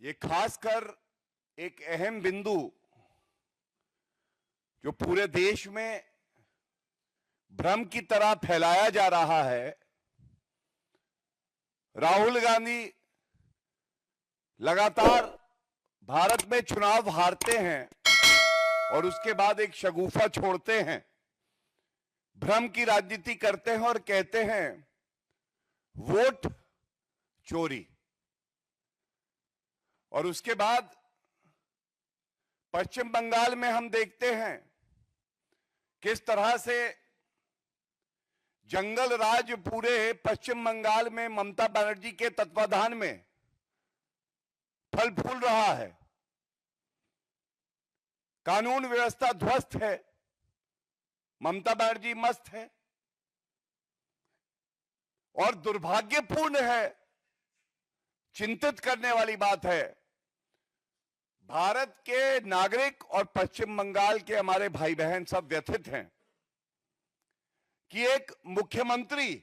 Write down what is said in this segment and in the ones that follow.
ये खासकर एक अहम बिंदु जो पूरे देश में भ्रम की तरह फैलाया जा रहा है। राहुल गांधी लगातार भारत में चुनाव हारते हैं और उसके बाद एक शगुफा छोड़ते हैं, भ्रम की राजनीति करते हैं और कहते हैं वोट चोरी। और उसके बाद पश्चिम बंगाल में हम देखते हैं किस तरह से जंगल राज पूरे पश्चिम बंगाल में ममता बनर्जी के तत्वाधान में फल फूल रहा है। कानून व्यवस्था ध्वस्त है, ममता बनर्जी मस्त है। और दुर्भाग्यपूर्ण है, चिंतित करने वाली बात है, भारत के नागरिक और पश्चिम बंगाल के हमारे भाई बहन सब व्यथित हैं कि एक मुख्यमंत्री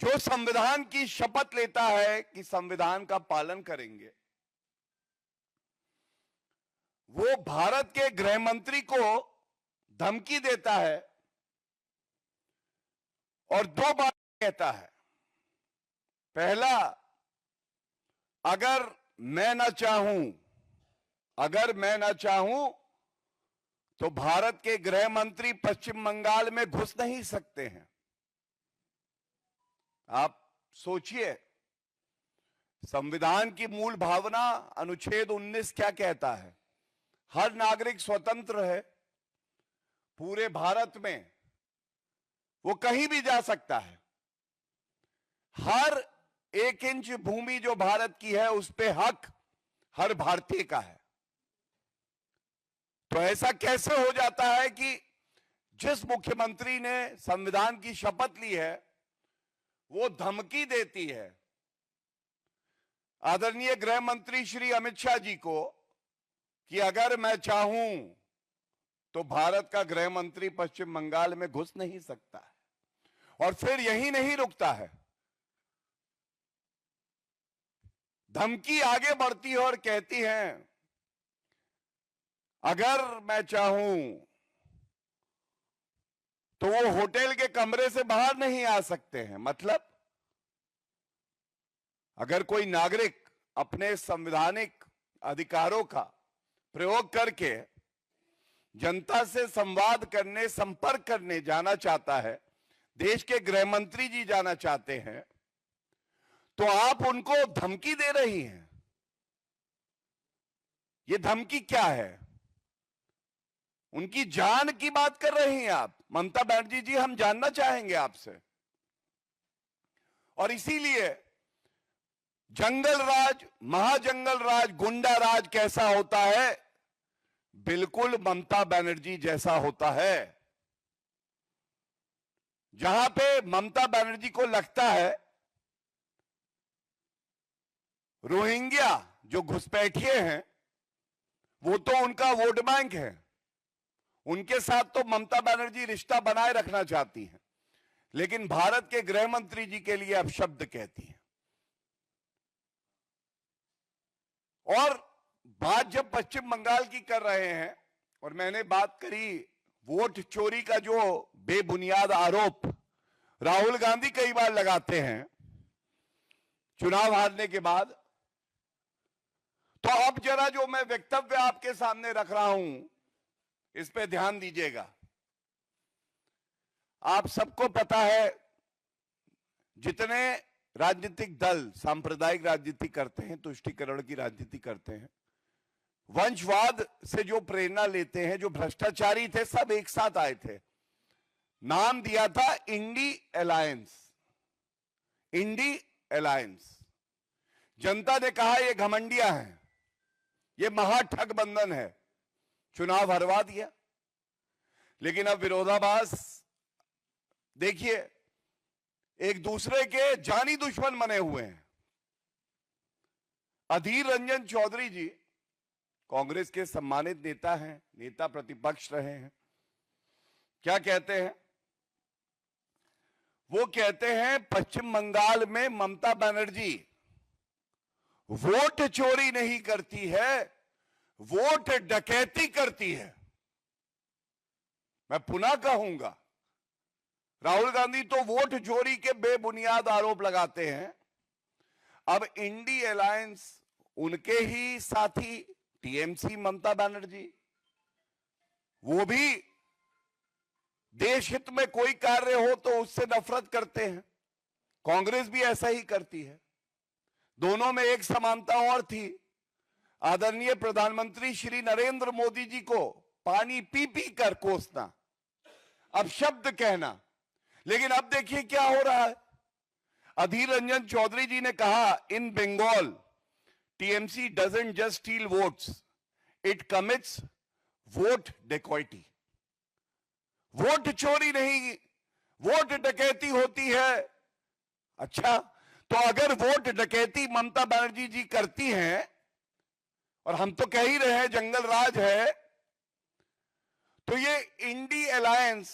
जो संविधान की शपथ लेता है कि संविधान का पालन करेंगे, वो भारत के गृह मंत्री को धमकी देता है और दो बात कहता है। पहला, अगर मैं ना चाहूं तो भारत के गृह मंत्री पश्चिम बंगाल में घुस नहीं सकते हैं। आप सोचिए, संविधान की मूल भावना अनुच्छेद 19 क्या कहता है? हर नागरिक स्वतंत्र है, पूरे भारत में वो कहीं भी जा सकता है। हर 1 इंच भूमि जो भारत की है उस पे हक हर भारतीय का है। तो ऐसा कैसे हो जाता है कि जिस मुख्यमंत्री ने संविधान की शपथ ली है वो धमकी देती है आदरणीय गृह मंत्री श्री अमित शाह जी को कि अगर मैं चाहूं तो भारत का गृह मंत्री पश्चिम बंगाल में घुस नहीं सकता है। और फिर यही नहीं रुकता है, धमकी आगे बढ़ती है और कहती है अगर मैं चाहूं तो वो होटल के कमरे से बाहर नहीं आ सकते हैं। मतलब अगर कोई नागरिक अपने संवैधानिक अधिकारों का प्रयोग करके जनता से संवाद करने, संपर्क करने जाना चाहता है, देश के गृह मंत्री जी जाना चाहते हैं, तो आप उनको धमकी दे रही हैं। ये धमकी क्या है? उनकी जान की बात कर रही हैं आप। ममता बनर्जी जी, हम जानना चाहेंगे आपसे। और इसीलिए जंगल राज, महाजंगल राज, गुंडा राज कैसा होता है? बिल्कुल ममता बनर्जी जैसा होता है। जहां पे ममता बनर्जी को लगता है रोहिंग्या जो घुसपैठिए हैं वो तो उनका वोट बैंक है, उनके साथ तो ममता बनर्जी रिश्ता बनाए रखना चाहती हैं, लेकिन भारत के गृह मंत्री जी के लिए अपशब्द कहती हैं। और बात जब पश्चिम बंगाल की कर रहे हैं, और मैंने बात करी वोट चोरी का जो बेबुनियाद आरोप राहुल गांधी कई बार लगाते हैं चुनाव हारने के बाद, तो अब जरा जो मैं वक्तव्य आपके सामने रख रहा हूं इस पे ध्यान दीजिएगा। आप सबको पता है, जितने राजनीतिक दल सांप्रदायिक राजनीति करते हैं, तुष्टीकरण की राजनीति करते हैं, वंशवाद से जो प्रेरणा लेते हैं, जो भ्रष्टाचारी थे सब एक साथ आए थे, नाम दिया था इंडी अलायंस। INDI alliance. जनता ने कहा ये घमंडिया हैं, ये महाठगबंधन है, चुनाव हरवा दिया। लेकिन अब विरोधाभास देखिए, एक दूसरे के जानी दुश्मन बने हुए हैं। अधीर रंजन चौधरी जी कांग्रेस के सम्मानित नेता हैं, नेता प्रतिपक्ष रहे हैं। क्या कहते हैं? वो कहते हैं पश्चिम बंगाल में ममता बनर्जी वोट चोरी नहीं करती है, वोट डकैती करती है। मैं पुनः कहूंगा, राहुल गांधी तो वोट चोरी के बेबुनियाद आरोप लगाते हैं। अब इंडी अलायंस, उनके ही साथी टीएमसी ममता बनर्जी, वो भी देश हित में कोई कार्य हो तो उससे नफरत करते हैं। कांग्रेस भी ऐसा ही करती है। दोनों में एक समानता और थी, आदरणीय प्रधानमंत्री श्री नरेंद्र मोदी जी को पानी पी पी कर कोसना, अब शब्द कहना। लेकिन अब देखिए क्या हो रहा है। अधीर रंजन चौधरी जी ने कहा, in Bengal TMC doesn't just steal votes, it commits vote dacoity. Vote चोरी नहीं, वोट डकैती होती है। अच्छा, तो अगर वोट डकैती ममता बनर्जी जी करती हैं, और हम तो कह ही रहे हैं जंगल राज है, तो ये इंडी अलायंस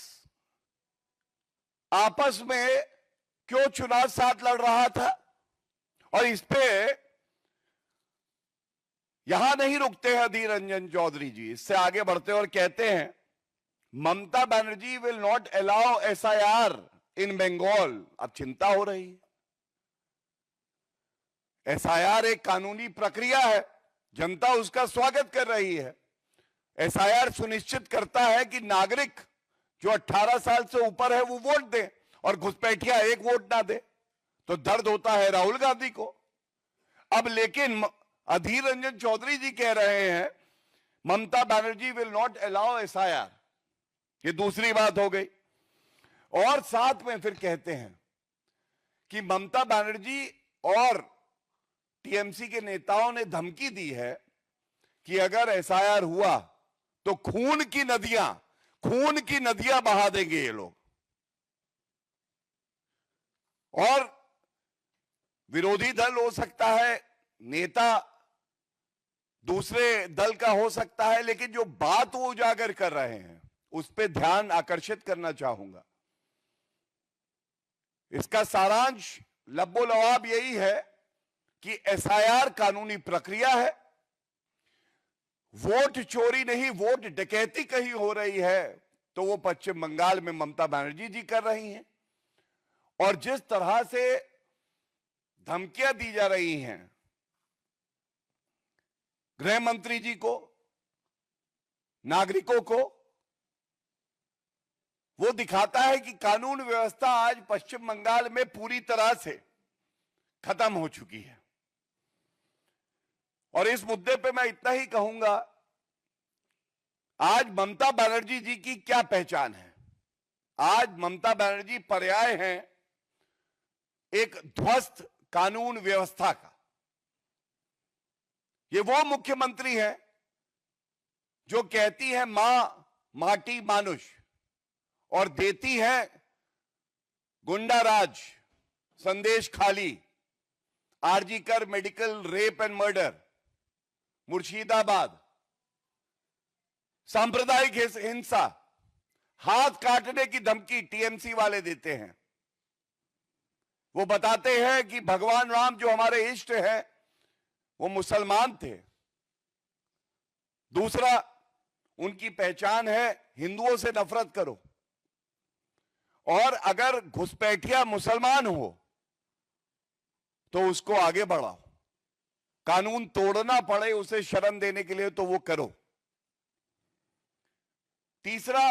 आपस में क्यों चुनाव साथ लड़ रहा था? और इस पे यहां नहीं रुकते हैं अधीर रंजन चौधरी जी, इससे आगे बढ़ते और कहते हैं, Mamata Banerjee will not allow SIR in Bengal. अब चिंता हो रही है। एसआईआर एक कानूनी प्रक्रिया है, जनता उसका स्वागत कर रही है। एसआईआर सुनिश्चित करता है कि नागरिक जो 18 साल से ऊपर है वो वोट दे, और घुसपैठिया एक वोट ना दे। तो दर्द होता है राहुल गांधी को। अब लेकिन अधीर रंजन चौधरी जी कह रहे हैं, Mamata Banerjee will not allow SIR. ये दूसरी बात हो गई। और साथ में फिर कहते हैं कि ममता बनर्जी और टीएमसी के नेताओं ने धमकी दी है कि अगर एसआईआर हुआ तो खून की नदियां बहा देंगे ये लोग। और विरोधी दल हो सकता है, नेता दूसरे दल का हो सकता है, लेकिन जो बात वो उजागर कर रहे हैं उस पर ध्यान आकर्षित करना चाहूंगा। इसका सारांश लब्बो लवाब यही है कि एसआईआर कानूनी प्रक्रिया है, वोट चोरी नहीं वोट डकैती कहीं हो रही है तो वो पश्चिम बंगाल में ममता बनर्जी जी कर रही हैं। और जिस तरह से धमकियां दी जा रही हैं गृह मंत्री जी को, नागरिकों को, वो दिखाता है कि कानून व्यवस्था आज पश्चिम बंगाल में पूरी तरह से खत्म हो चुकी है। और इस मुद्दे पे मैं इतना ही कहूंगा, आज ममता बनर्जी जी की क्या पहचान है? आज ममता बनर्जी पर्याय हैं एक ध्वस्त कानून व्यवस्था का। ये वो मुख्यमंत्री है जो कहती है मां माटी मानुष और देती है गुंडा राज, संदेश खाली, RG Kar medical rape and murder, Murshidabad, सांप्रदायिक हिंसा, हाथ काटने की धमकी टीएमसी वाले देते हैं। वो बताते हैं कि भगवान राम जो हमारे इष्ट हैं वो मुसलमान थे। दूसरा, उनकी पहचान है हिंदुओं से नफरत करो, और अगर घुसपैठिया मुसलमान हो तो उसको आगे बढ़ाओ, कानून तोड़ना पड़े उसे शरण देने के लिए तो वो करो। तीसरा,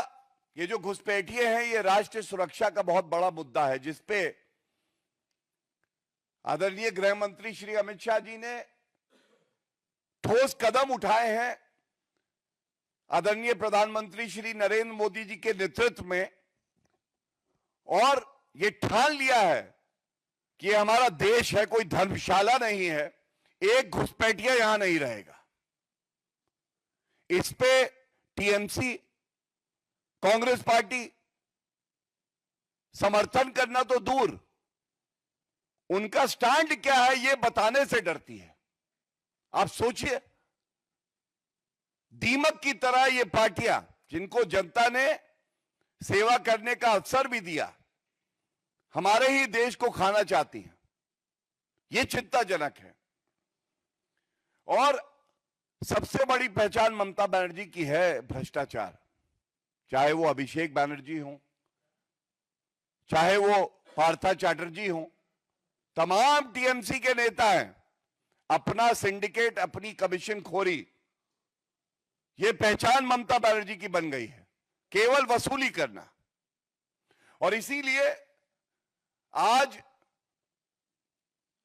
ये जो घुसपैठिए हैं ये राष्ट्रीय सुरक्षा का बहुत बड़ा मुद्दा है, जिसपे आदरणीय गृह मंत्री श्री अमित शाह जी ने ठोस कदम उठाए हैं। आदरणीय प्रधानमंत्री श्री नरेंद्र मोदी जी के नेतृत्व में, और ये ठान लिया है कि ये हमारा देश है, कोई धर्मशाला नहीं है, एक घुसपैठिया यहां नहीं रहेगा। इस पे टीएमसी, कांग्रेस पार्टी समर्थन करना तो दूर, उनका स्टैंड क्या है ये बताने से डरती है। आप सोचिए, दीमक की तरह ये पार्टियां जिनको जनता ने सेवा करने का अवसर भी दिया, हमारे ही देश को खाना चाहती हैं। ये चिंताजनक है। और सबसे बड़ी पहचान ममता बनर्जी की है भ्रष्टाचार। चाहे वो अभिषेक बनर्जी हो, चाहे वो पार्था चैटर्जी हो, तमाम टीएमसी के नेता हैं, अपना सिंडिकेट, अपनी कमीशन खोरी, ये पहचान ममता बनर्जी की बन गई है, केवल वसूली करना। और इसीलिए आज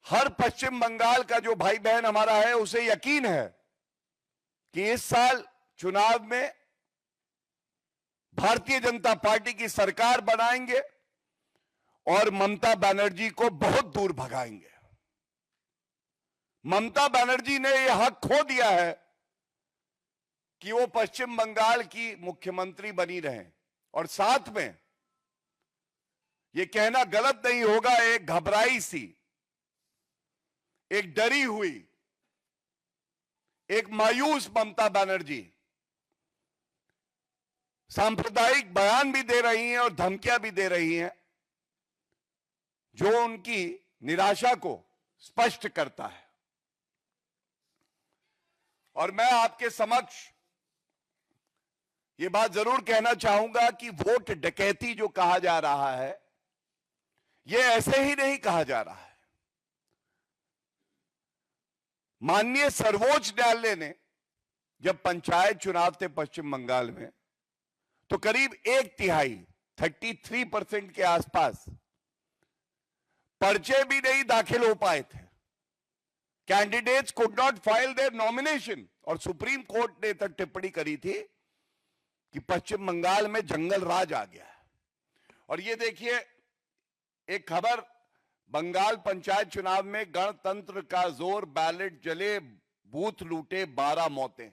हर पश्चिम बंगाल का जो भाई बहन हमारा है, उसे यकीन है कि इस साल चुनाव में भारतीय जनता पार्टी की सरकार बनाएंगे और ममता बनर्जी को बहुत दूर भगाएंगे। ममता बनर्जी ने यह हक खो दिया है कि वो पश्चिम बंगाल की मुख्यमंत्री बनी रहें, और साथ में ये कहना गलत नहीं होगा, एक घबराई सी, एक डरी हुई, एक मायूस ममता बनर्जी सांप्रदायिक बयान भी दे रही हैं और धमकियां भी दे रही हैं, जो उनकी निराशा को स्पष्ट करता है। और मैं आपके समक्ष ये बात जरूर कहना चाहूंगा कि वोट डकैती जो कहा जा रहा है, ये ऐसे ही नहीं कहा जा रहा है। माननीय सर्वोच्च न्यायालय ने जब पंचायत चुनाव थे पश्चिम बंगाल में, तो करीब 1/3 33% के आसपास पर्चे भी नहीं दाखिल हो पाए थे। Candidates could not file there nomination, और सुप्रीम कोर्ट ने तक टिप्पणी करी थी कि पश्चिम बंगाल में जंगल राज आ गया है। और ये देखिए एक खबर, बंगाल पंचायत चुनाव में गणतंत्र का जोर, बैलेट जले, बूथ लूटे, 12 मौतें,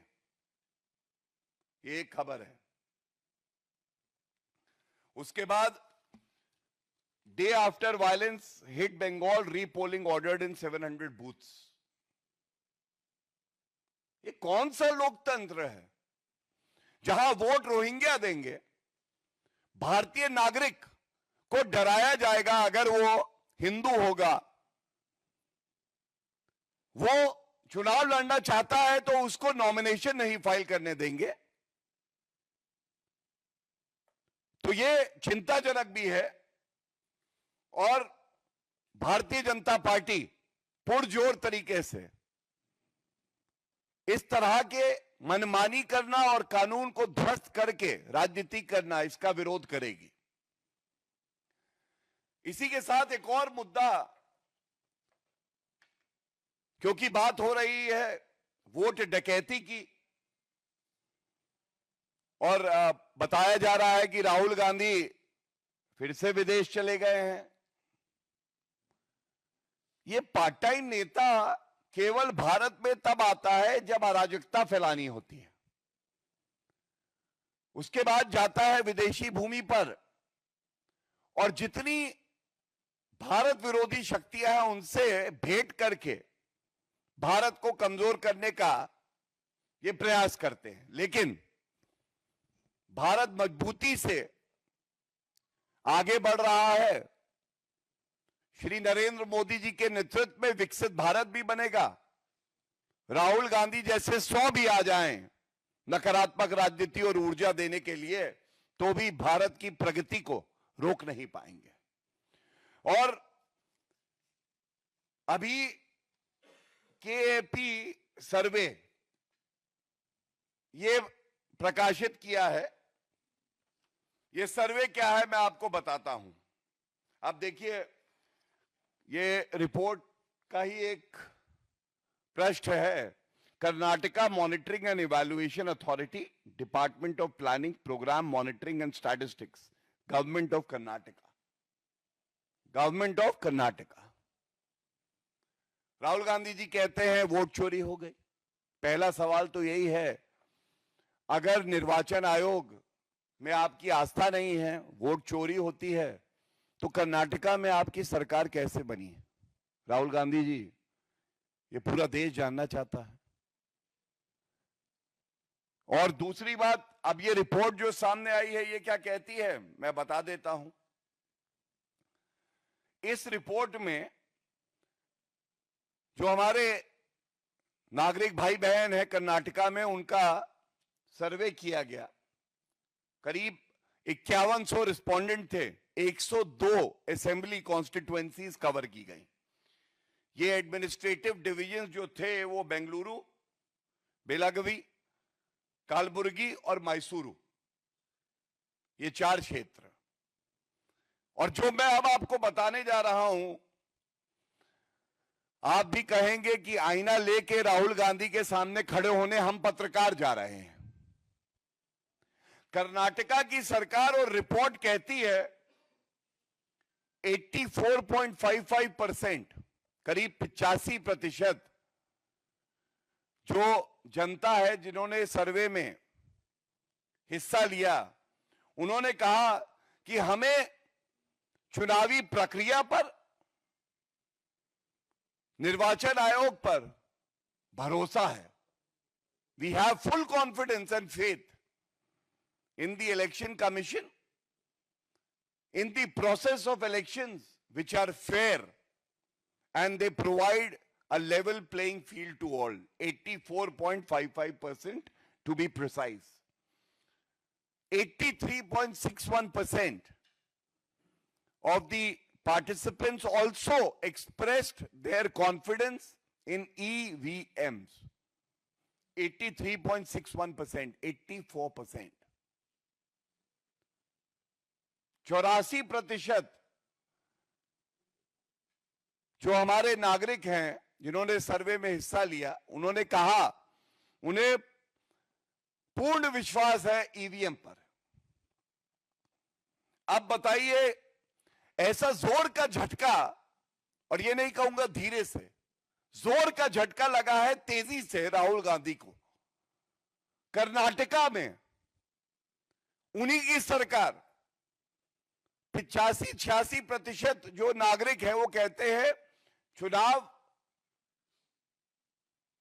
ये एक खबर है। उसके बाद day after violence hit Bengal, repolling ordered in 700 booths. ये कौन सा लोकतंत्र है जहां वोट रोहिंग्या देंगे, भारतीय नागरिक को डराया जाएगा अगर वो हिंदू होगा, वो चुनाव लड़ना चाहता है तो उसको नॉमिनेशन नहीं फाइल करने देंगे। तो ये चिंताजनक भी है। और भारतीय जनता पार्टी पुरजोर तरीके से इस तरह के मनमानी करना और कानून को ध्वस्त करके राजनीति करना, इसका विरोध करेगी। इसी के साथ एक और मुद्दा, क्योंकि बात हो रही है वोट डकैती की, और बताया जा रहा है कि राहुल गांधी फिर से विदेश चले गए हैं। ये पार्ट टाइम नेता केवल भारत में तब आता है जब अराजकता फैलानी होती है, उसके बाद जाता है विदेशी भूमि पर, और जितनी भारत विरोधी शक्तियां हैं उनसे भेंट करके भारत को कमजोर करने का ये प्रयास करते हैं। लेकिन भारत मजबूती से आगे बढ़ रहा है। श्री नरेंद्र मोदी जी के नेतृत्व में विकसित भारत भी बनेगा। राहुल गांधी जैसे 100 भी आ जाएं नकारात्मक राजनीति और ऊर्जा देने के लिए, तो भी भारत की प्रगति को रोक नहीं पाएंगे। और अभी केएपी सर्वे ये प्रकाशित किया है। ये सर्वे क्या है मैं आपको बताता हूं। अब देखिए, ये रिपोर्ट का ही एक पृष्ठ है। Karnataka monitoring and evaluation authority, department of planning, programme monitoring and statistics, government of Karnataka, government of Karnataka. Rahul Gandhi ji कहते हैं वोट चोरी हो गई। पहला सवाल तो यही है, अगर निर्वाचन आयोग में आपकी आस्था नहीं है, वोट चोरी होती है, तो कर्नाटका में आपकी सरकार कैसे बनी है? राहुल गांधी जी, ये पूरा देश जानना चाहता है। और दूसरी बात, अब ये रिपोर्ट जो सामने आई है ये क्या कहती है मैं बता देता हूं। इस रिपोर्ट में जो हमारे नागरिक भाई बहन है कर्नाटका में, उनका सर्वे किया गया। करीब 5100 रिस्पोंडेंट थे, 102 असेंबली कॉन्स्टिट्यूएंसीज कवर की गई। ये एडमिनिस्ट्रेटिव डिवीजन जो थे वो बेंगलुरु, बेलागवी, कालबुर्गी और मैसूरू, ये 4 क्षेत्र। और जो मैं अब आपको बताने जा रहा हूं, आप भी कहेंगे कि आईना लेके राहुल गांधी के सामने खड़े होने हम पत्रकार जा रहे हैं। कर्नाटका की सरकार और रिपोर्ट कहती है 84.55%, करीब 85% जो जनता है जिन्होंने सर्वे में हिस्सा लिया, उन्होंने कहा कि हमें चुनावी प्रक्रिया पर, निर्वाचन आयोग पर भरोसा है। We have full confidence and faith in the election commission, in the process of elections which are fair and they provide a level playing field to all. 84.55% to be precise. 83.61% of the participants also expressed their confidence in EVMs. 83.61%, 84%. 84% जो हमारे नागरिक हैं जिन्होंने सर्वे में हिस्सा लिया, उन्होंने कहा उन्हें पूर्ण विश्वास है ईवीएम पर। अब बताइए, ऐसा जोर का झटका, और ये नहीं कहूंगा धीरे से, जोर का झटका लगा है तेजी से राहुल गांधी को। कर्नाटका में उन्हीं की सरकार, 85-86% जो नागरिक हैं वो कहते हैं चुनाव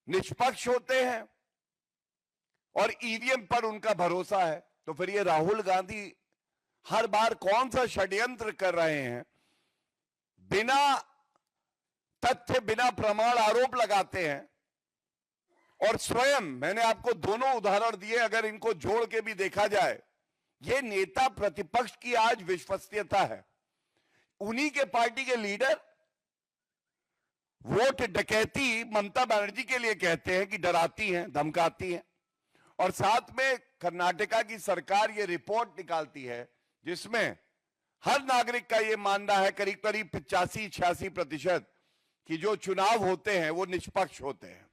निष्पक्ष होते हैं और ईवीएम पर उनका भरोसा है। तो फिर ये राहुल गांधी हर बार कौन सा षड्यंत्र कर रहे हैं? बिना तथ्य, बिना प्रमाण आरोप लगाते हैं। और स्वयं मैंने आपको दोनों उदाहरण दिए, अगर इनको जोड़ के भी देखा जाए, ये नेता प्रतिपक्ष की आज विश्वसनीयता है। उन्हीं के पार्टी के लीडर वोट डकैती ममता बनर्जी के लिए कहते हैं कि डराती हैं, धमकाती हैं। और साथ में कर्नाटका की सरकार ये रिपोर्ट निकालती है जिसमें हर नागरिक का ये मानना है, करीब करीब 85-86%, कि जो चुनाव होते हैं वो निष्पक्ष होते हैं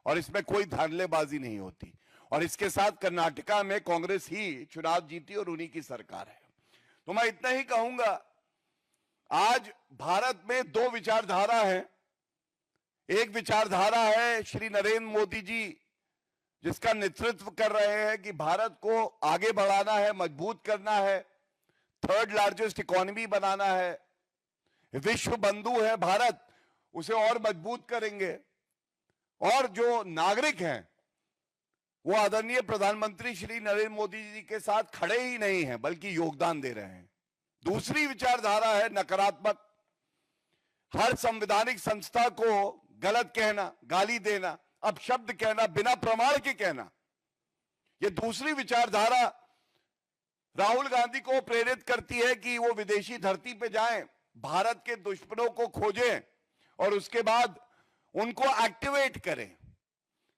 और इसमें कोई धांधलेबाजी नहीं होती। और इसके साथ कर्नाटका में कांग्रेस ही चुनाव जीती और उन्हीं की सरकार है। तो मैं इतना ही कहूंगा, आज भारत में 2 विचारधारा है। एक विचारधारा है श्री नरेंद्र मोदी जी, जिसका नेतृत्व कर रहे हैं कि भारत को आगे बढ़ाना है, मजबूत करना है, 3rd लार्जेस्ट इकोनॉमी बनाना है, विश्व बंधु है भारत, उसे और मजबूत करेंगे। और जो नागरिक हैं वो आदरणीय प्रधानमंत्री श्री नरेंद्र मोदी जी के साथ खड़े ही नहीं हैं, बल्कि योगदान दे रहे हैं। दूसरी विचारधारा है नकारात्मक, हर संवैधानिक संस्था को गलत कहना, गाली देना, अपशब्द कहना, बिना प्रमाण के कहना। ये दूसरी विचारधारा राहुल गांधी को प्रेरित करती है कि वो विदेशी धरती पे जाएं, भारत के दुश्मनों को खोजें और उसके बाद उनको एक्टिवेट करें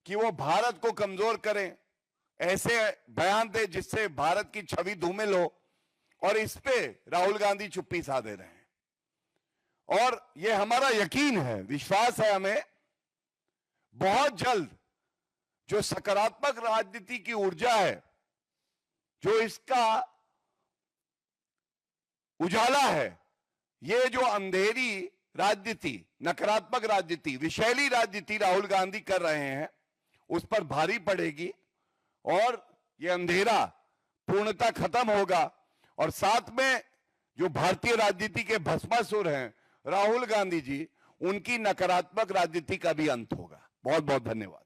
कि वो भारत को कमजोर करें, ऐसे बयान दे जिससे भारत की छवि धूमिल हो। और इस पे राहुल गांधी चुप्पी साधे रहे हैं। और ये हमारा यकीन है, विश्वास है हमें, बहुत जल्द जो सकारात्मक राजनीति की ऊर्जा है, जो इसका उजाला है, ये जो अंधेरी राजनीति, नकारात्मक राजनीति, विषैली राजनीति राहुल गांधी कर रहे हैं, उस पर भारी पड़ेगी और ये अंधेरा पूर्णतः खत्म होगा। और साथ में जो भारतीय राजनीति के भस्मासुर हैं राहुल गांधी जी, उनकी नकारात्मक राजनीति का भी अंत होगा। बहुत बहुत धन्यवाद।